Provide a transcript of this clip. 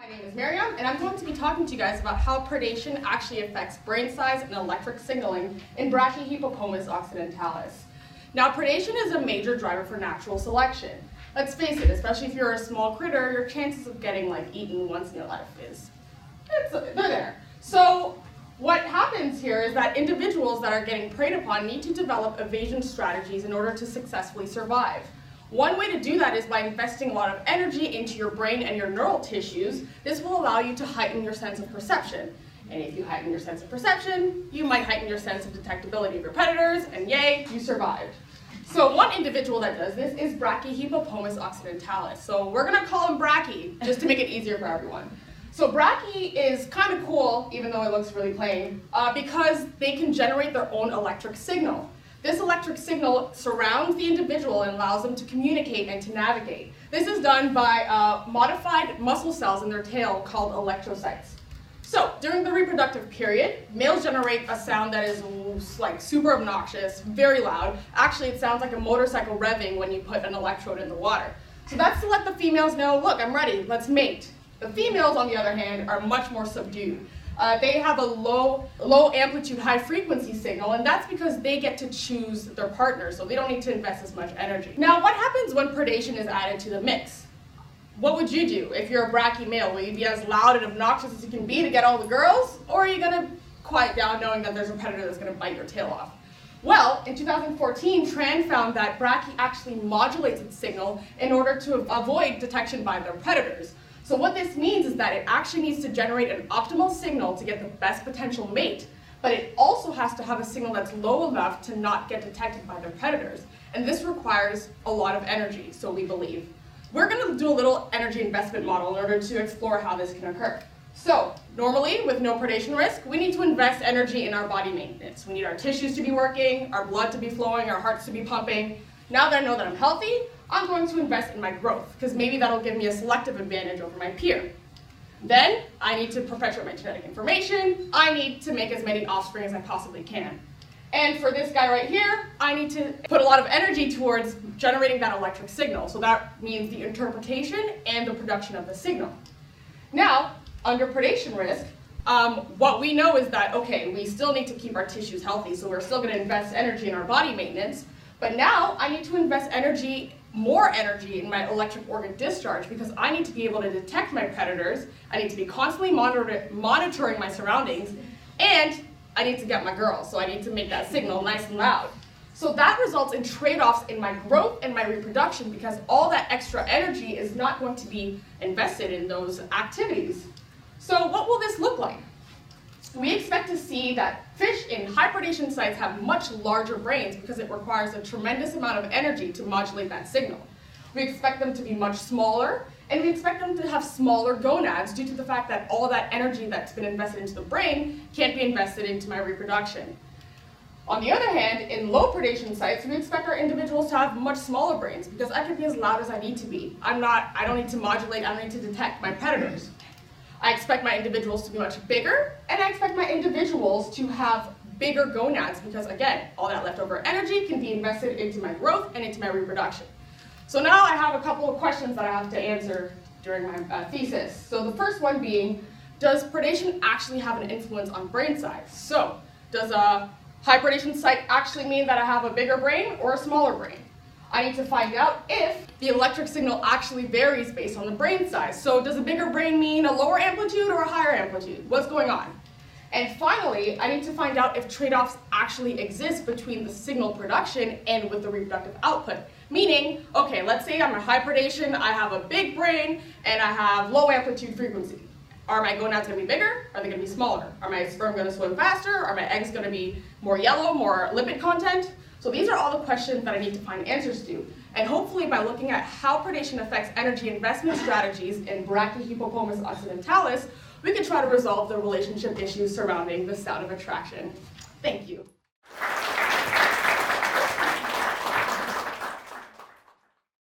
My name is Miriam, and I'm going to be talking to you guys about how predation actually affects brain size and electric signaling in Brachyhypopomus occidentalis. Now, predation is a major driver for natural selection. Let's face it, especially if you're a small critter, your chances of getting eaten once in your life they're there. So what happens here is that individuals that are getting preyed upon need to develop evasion strategies in order to successfully survive. One way to do that is by investing a lot of energy into your brain and your neural tissues. This will allow you to heighten your sense of perception. And if you heighten your sense of perception, you might heighten your sense of detectability of your predators, and yay, you survived. So one individual that does this is Brachyhypopomus occidentalis. So we're going to call him Brachy, just to make it easier for everyone. So Brachy is kind of cool, even though it looks really plain, because they can generate their own electric signal. This electric signal surrounds the individual and allows them to communicate and to navigate. This is done by modified muscle cells in their tail called electrocytes. So during the reproductive period, males generate a sound that is super obnoxious, very loud. Actually, it sounds like a motorcycle revving when you put an electrode in the water. So that's to let the females know, look, I'm ready, let's mate. The females, on the other hand, are much more subdued. They have a low amplitude, high frequency signal, and that's because they get to choose their partner, so they don't need to invest as much energy. Now, what happens when predation is added to the mix? What would you do if you're a brachy male? Will you be as loud and obnoxious as you can be to get all the girls, or are you gonna quiet down knowing that there's a predator that's gonna bite your tail off? Well, in 2014, Tran found that brachy actually modulates its signal in order to avoid detection by their predators. So what this means is that it actually needs to generate an optimal signal to get the best potential mate, but it also has to have a signal that's low enough to not get detected by their predators. And this requires a lot of energy, so we believe. We're going to do a little energy investment model in order to explore how this can occur. So normally, with no predation risk, we need to invest energy in our body maintenance. We need our tissues to be working, our blood to be flowing, our hearts to be pumping. Now that I know that I'm healthy, I'm going to invest in my growth, because maybe that'll give me a selective advantage over my peer. Then, I need to perpetuate my genetic information. I need to make as many offspring as I possibly can. And for this guy right here, I need to put a lot of energy towards generating that electric signal. So that means the interpretation and the production of the signal. Now, under predation risk, what we know is that, okay, we still need to keep our tissues healthy, so we're still going to invest energy in our body maintenance. But now I need to invest more energy in my electric organ discharge, because I need to be able to detect my predators, I need to be constantly monitoring my surroundings, and I need to get my girls, so I need to make that signal nice and loud. So that results in trade-offs in my growth and my reproduction, because all that extra energy is not going to be invested in those activities. So what will this look like? We expect to see that fish in high predation sites have much larger brains because it requires a tremendous amount of energy to modulate that signal. We expect them to be much smaller, and we expect them to have smaller gonads due to the fact that all that energy that's been invested into the brain can't be invested into my reproduction. On the other hand, in low predation sites, we expect our individuals to have much smaller brains because I can be as loud as I need to be. I don't need to modulate, I don't need to detect my predators. I expect my individuals to be much bigger, and I expect my individuals to have bigger gonads because, again, all that leftover energy can be invested into my growth and into my reproduction. So now I have a couple of questions that I have to answer during my thesis. So the first one being, does predation actually have an influence on brain size? So does a high predation site actually mean that I have a bigger brain or a smaller brain? I need to find out if the electric signal actually varies based on the brain size. So does a bigger brain mean a lower amplitude or a higher amplitude? What's going on? And finally, I need to find out if trade-offs actually exist between the signal production and with the reproductive output. Meaning, okay, let's say I'm a high predation, I have a big brain, and I have low amplitude frequency. Are my gonads going to be bigger? Are they going to be smaller? Are my sperm going to swim faster? Are my eggs going to be more yellow, more lipid content? So these are all the questions that I need to find answers to. And hopefully by looking at how predation affects energy investment strategies in Brachyhypopomus occidentalis, we can try to resolve the relationship issues surrounding the sound of attraction. Thank you.